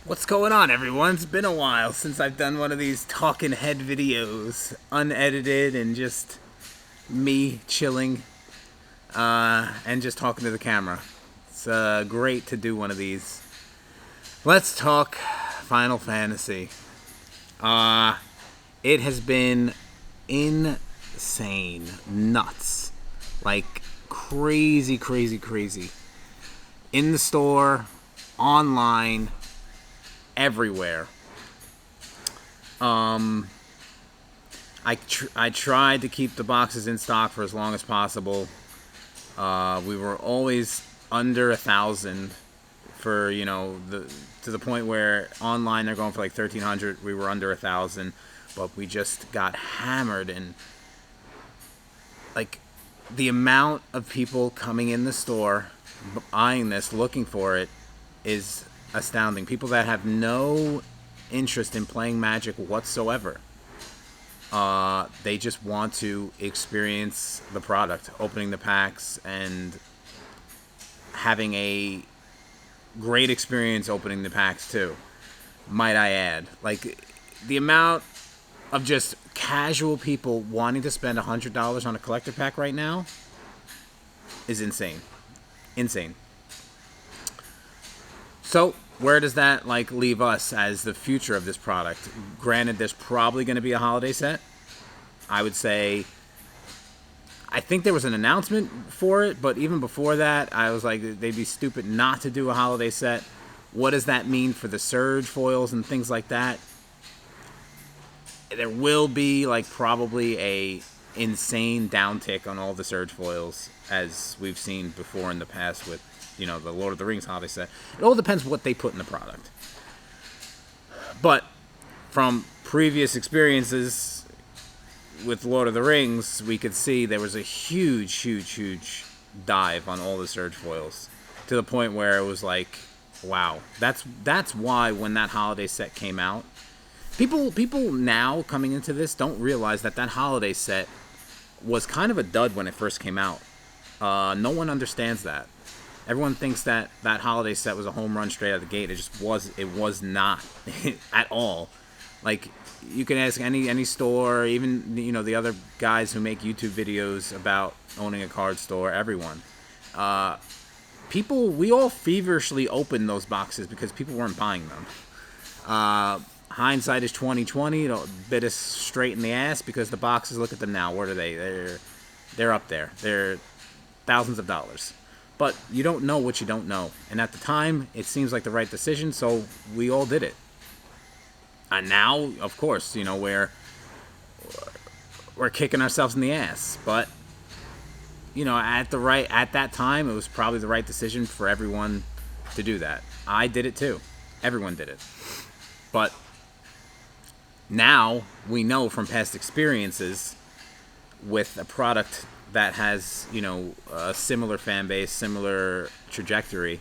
What's going on, everyone? It's been a while since I've done one of these talking head videos, unedited and just me chilling and just talking to the camera. It's great to do one of these. Let's talk Final Fantasy. It has been insane, nuts, like crazy, crazy, crazy. In the store, online, everywhere. I tried to keep the boxes in stock for as long as possible. We were always under 1,000 for, to the point where online they're going for like 1,300. We were under 1,000, but we just got hammered, and like the amount of people coming in the store, eyeing this, looking for it, is astounding. People that have no interest in playing Magic whatsoever. They just want to experience the product, opening the packs, and having a great experience opening the packs too, might I add. Like, the amount of just casual people wanting to spend $100 on a collector pack right now is insane. Insane. So, where does that leave us as the future of this product? Granted, there's probably going to be a holiday set. I would say, I think there was an announcement for it, but even before that, I was like, they'd be stupid not to do a holiday set. What does that mean for the Surge foils and things like that? There will be probably a insane downtick on all the Surge foils, as we've seen before in the past with the Lord of the Rings holiday set. It all depends what they put in the product. But from previous experiences with Lord of the Rings, we could see there was a huge, huge, huge dive on all the Surge foils, to the point where it was like, wow. That's why when that holiday set came out, people now coming into this don't realize that holiday set was kind of a dud when it first came out. No one understands that. Everyone thinks that holiday set was a home run straight out of the gate. It was not at all. Like, you can ask any store, even the other guys who make YouTube videos about owning a card store, everyone. We all feverishly opened those boxes because people weren't buying them. Hindsight is 20/20. It'll bit us straight in the ass because the boxes, look at them now. What are they? They're up there. They're thousands of dollars. But you don't know what you don't know. And at the time, it seems like the right decision, so we all did it. And now, of course, we're kicking ourselves in the ass. But, at that time, it was probably the right decision for everyone to do that. I did it too. Everyone did it. But now we know from past experiences with a product that has, a similar fan base, similar trajectory,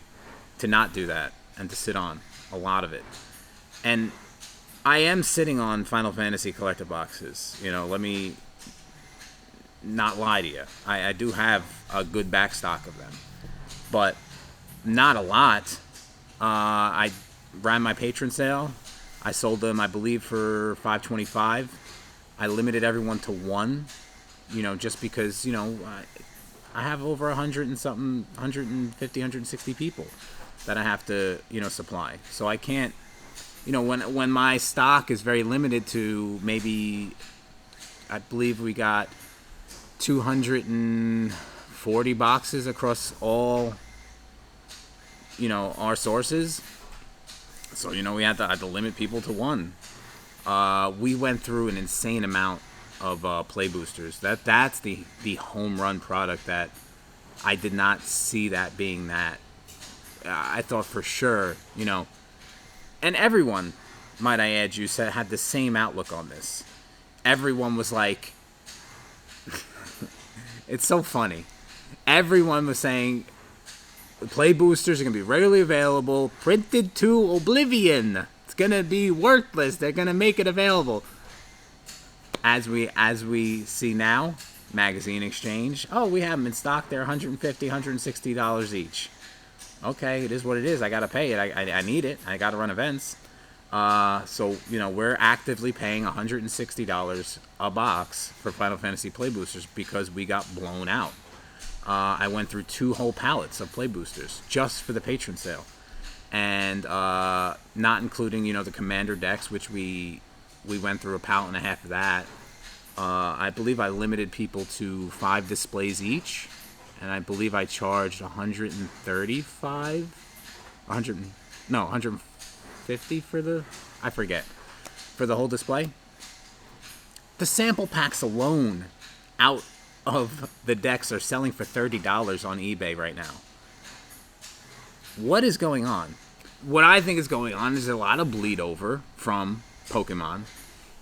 to not do that and to sit on a lot of it. And I am sitting on Final Fantasy collector boxes. Let me not lie to you. I do have a good backstock of them, but not a lot. I ran my patron sale. I sold them, I believe, for $5.25. I limited everyone to one. Just because, I have over 100 and something, 150, 160 people that I have to, supply. So I can't, when my stock is very limited to maybe, I believe we got 240 boxes across all, our sources. So, we had to limit people to one. We went through an insane amount of play boosters. That's the home run product that I did not see that being that. I thought for sure, and everyone, might I add, you said, had the same outlook on this. Everyone was like, it's so funny. Everyone was saying play boosters are going to be regularly available, printed to oblivion. It's going to be worthless. They're going to make it available. As we see now, Magazine Exchange, we have them in stock. They're $150, $160 each. Okay, it is what it is. I gotta pay it. I need it. I gotta run events. So, we're actively paying $160 a box for Final Fantasy play boosters because we got blown out. I went through 2 whole pallets of play boosters just for the patron sale. And not including, the commander decks, which we went through a pallet and a half of that. I believe I limited people to 5 displays each. And I believe I charged 135, 150 for the whole display. The sample packs alone out of the decks are selling for $30 on eBay right now. What is going on? What I think is going on is a lot of bleed over from Pokemon.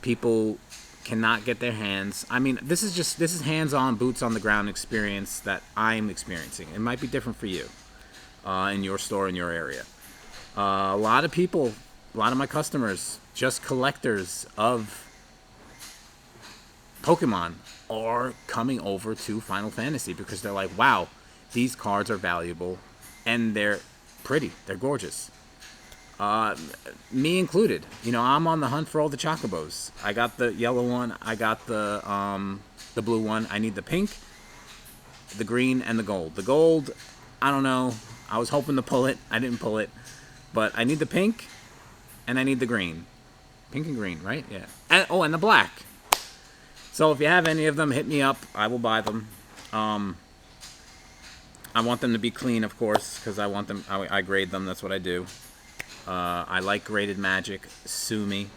People cannot get their hands. I mean, this is hands-on, boots-on-the-ground experience that I'm experiencing. It might be different for you in your store, in your area. A lot of people, a lot of my customers, just collectors of Pokemon, are coming over to Final Fantasy because they're like, wow, these cards are valuable, and they're pretty. They're gorgeous. Me included. I'm on the hunt for all the Chocobos. I got the yellow one. I got the blue one. I need the pink, the green, and the gold. The gold, I don't know. I was hoping to pull it. I didn't pull it. But I need the pink, and I need the green. Pink and green, right? Yeah. And the black. So if you have any of them, hit me up. I will buy them. I want them to be clean, of course, because I want them. I grade them. That's what I do. I like graded Magic. Sue me.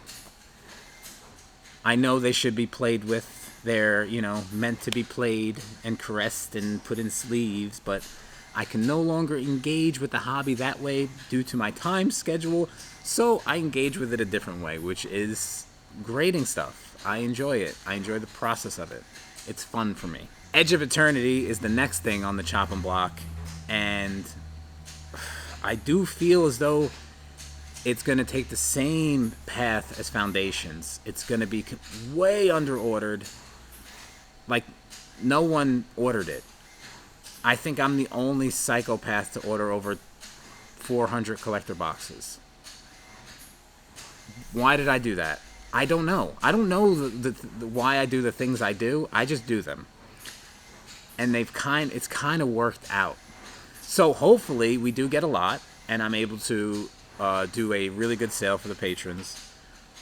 I know they should be played with. They're, meant to be played and caressed and put in sleeves, but I can no longer engage with the hobby that way due to my time schedule, so I engage with it a different way, which is grading stuff. I enjoy it. I enjoy the process of it. It's fun for me. Edge of Eternity is the next thing on the chopping block, and I do feel as though it's going to take the same path as Foundations. It's going to be way under-ordered. Like, no one ordered it. I think I'm the only psychopath to order over 400 collector boxes. Why did I do that? I don't know. I don't know why I do the things I do. I just do them. And it's kind of worked out. So hopefully we do get a lot, and I'm able to do a really good sale for the patrons.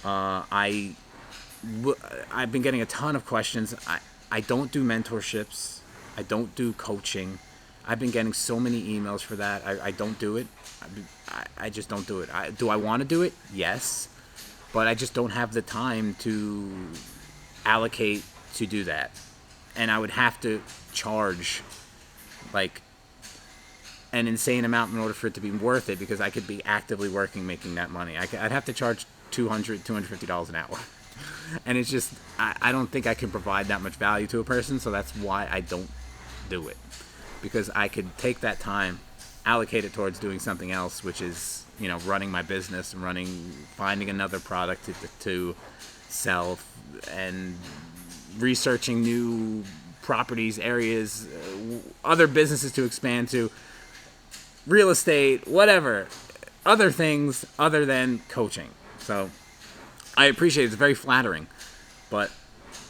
I've been getting a ton of questions. I don't do mentorships. I don't do coaching. I've been getting so many emails for that. I don't do it. I just don't do it. Do I want to do it? Yes. But I just don't have the time to allocate to do that. And I would have to charge like an insane amount in order for it to be worth it, because I could be actively working making that money. I'd have to charge $250 an hour. And it's just, I don't think I can provide that much value to a person, so that's why I don't do it. Because I could take that time, allocate it towards doing something else, which is, running my business and finding another product to sell, and researching new properties, areas, other businesses to expand to, real estate, whatever, other things other than coaching. So I appreciate it. It's very flattering, but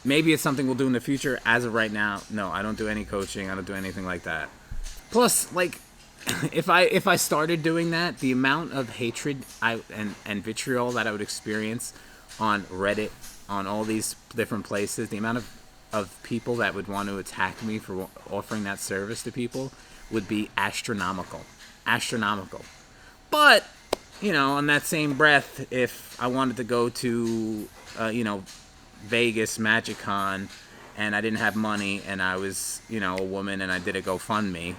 maybe it's something we'll do in the future. As of right now, no, I don't do any coaching. I don't do anything like that. Plus, like, if I started doing that, the amount of hatred and vitriol that I would experience on Reddit, on all these different places, the amount of people that would want to attack me for offering that service to people would be astronomical. But, on that same breath, if I wanted to go to, Vegas Magic Con, and I didn't have money, and I was, a woman, and I did a GoFundMe,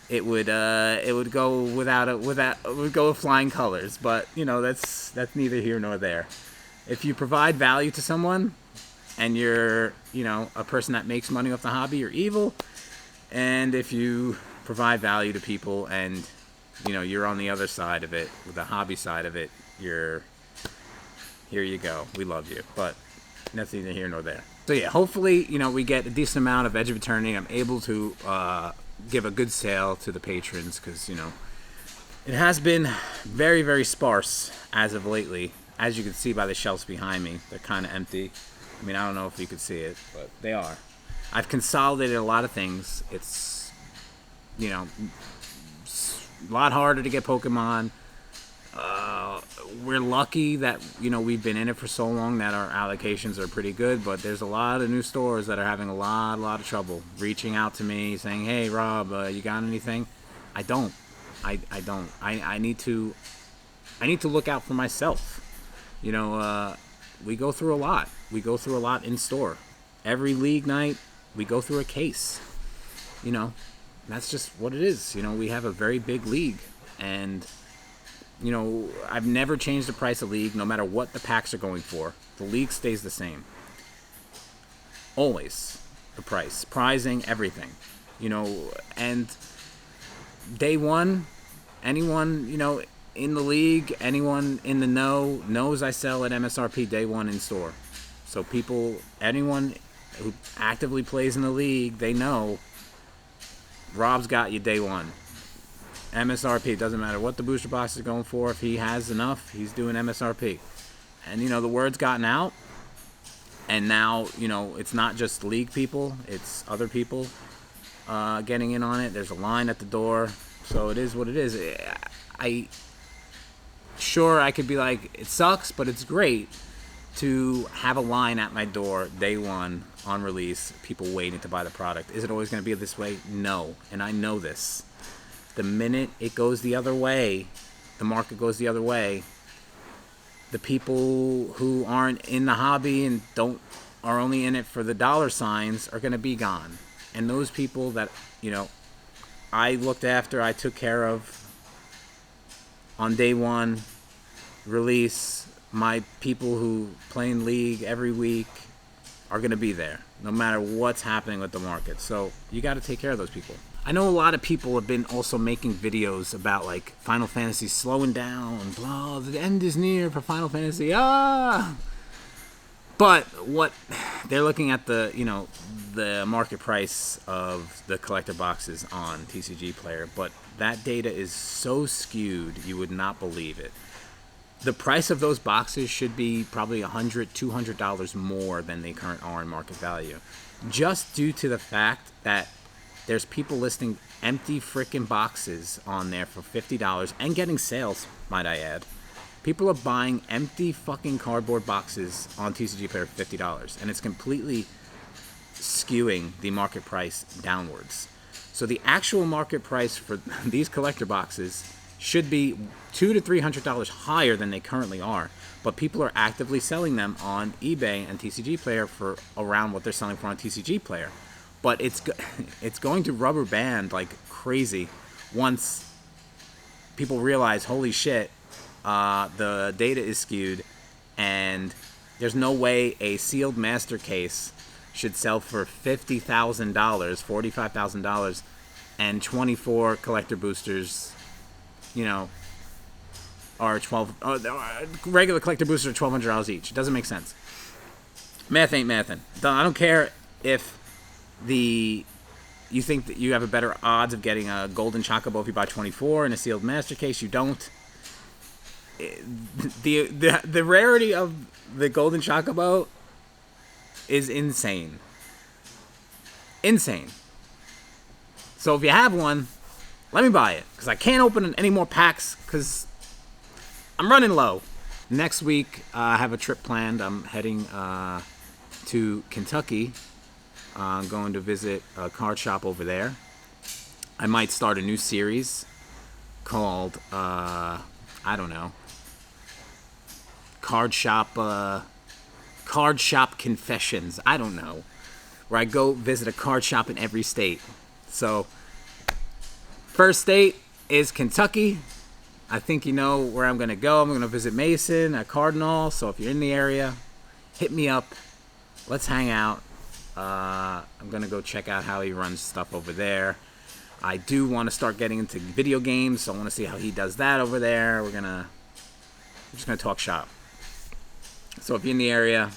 it would go with flying colors. But that's neither here nor there. If you provide value to someone, and you're a person that makes money off the hobby, you're evil. And if you provide value to people and you're on the other side of it, the hobby side of it, here you go. We love you, but that's neither here nor there. So yeah, hopefully we get a decent amount of Edge of Eternity. I'm able to give a good sale to the patrons, because It has been very, very sparse as of lately. As you can see by the shelves behind me, they're kind of empty. I mean, I don't know if you could see it, but they are. I've consolidated a lot of things. It's, you know, a lot harder to get Pokemon. We're lucky that, you know, we've been in it for so long that our allocations are pretty good, but there's a lot of new stores that are having a lot of trouble reaching out to me saying, hey, Rob, you got anything? I don't. I don't. I need to look out for myself. You know, we go through a lot. We go through a lot in store. Every league night, we go through a case. You know, that's just what it is. You know, we have a very big league, and you know, I've never changed the price of league, no matter what the packs are going for. The league stays the same. Always. The price. Pricing, everything. You know, and day one, anyone, you know, in the league, anyone in the know knows I sell at MSRP day one in store. So people, anyone who actively plays in the league, they know Rob's got you day one. MSRP, doesn't matter what the booster box is going for. If he has enough, he's doing MSRP. And, you know, the word's gotten out. And now, you know, it's not just league people. It's other people getting in on it. There's a line at the door. So it is what it is. Sure, I could be like, it sucks, but it's great to have a line at my door day one on release, people waiting to buy the product. Is it always going to be this way? No. And I know this. The minute it goes the other way, the market goes the other way, the people who aren't in the hobby and are only in it for the dollar signs are going to be gone. And those people that, you know, I looked after, I took care of on day one release, my people who play in league every week are going to be there, no matter what's happening with the market. So you got to take care of those people. I know a lot of people have been also making videos about like Final Fantasy slowing down and blah, the end is near for Final Fantasy. But what they're looking at the, you know, the market price of the collector boxes on TCG Player, but that data is so skewed you would not believe it. The price of those boxes should be probably $100, $200 more than they current are in market value, just due to the fact that there's people listing empty frickin' boxes on there for $50 and getting sales, might I add. People are buying empty fucking cardboard boxes on TCG Player for $50, and it's completely skewing the market price downwards. So the actual market price for these collector boxes should be $200 to $300 higher than they currently are, but people are actively selling them on eBay and TCG Player for around what they're selling for on TCG Player. But it's going to rubber band like crazy once people realize, holy shit, the data is skewed, and there's no way a sealed master case should sell for $50,000, $45,000, and 24 collector boosters, you know, are regular collector boosters are $1,200 each. It doesn't make sense. Math ain't mathin'. I don't care if you think that you have a better odds of getting a golden chocobo if you buy 24 in a sealed master case. You don't. The rarity of the golden chocobo is insane. Insane. So if you have one, let me buy it, because I can't open any more packs because I'm running low. Next week, I have a trip planned. I'm heading to Kentucky. I'm going to visit a card shop over there. I might start a new series called, I don't know, Card Shop Confessions. I don't know. Where I go visit a card shop in every state. So, first state is Kentucky. I think you know where I'm going to go. I'm going to visit Mason at Cardinal. So if you're in the area, hit me up. Let's hang out. I'm going to go check out how he runs stuff over there. I do want to start getting into video games, so I want to see how he does that over there. We're just going to talk shop. So if you're in the area,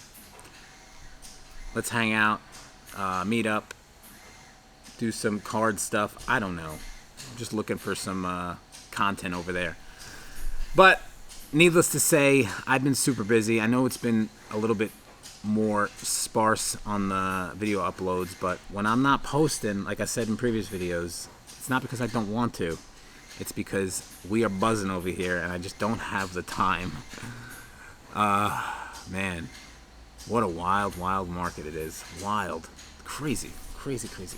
let's hang out, meet up, do some card stuff. I don't know. I'm just looking for some content over there. But needless to say, I've been super busy. I know it's been a little bit more sparse on the video uploads, but when I'm not posting, like I said in previous videos, it's not because I don't want to. It's because we are buzzing over here and I just don't have the time. Man, what a wild, wild market it is. Wild. Crazy, crazy, crazy.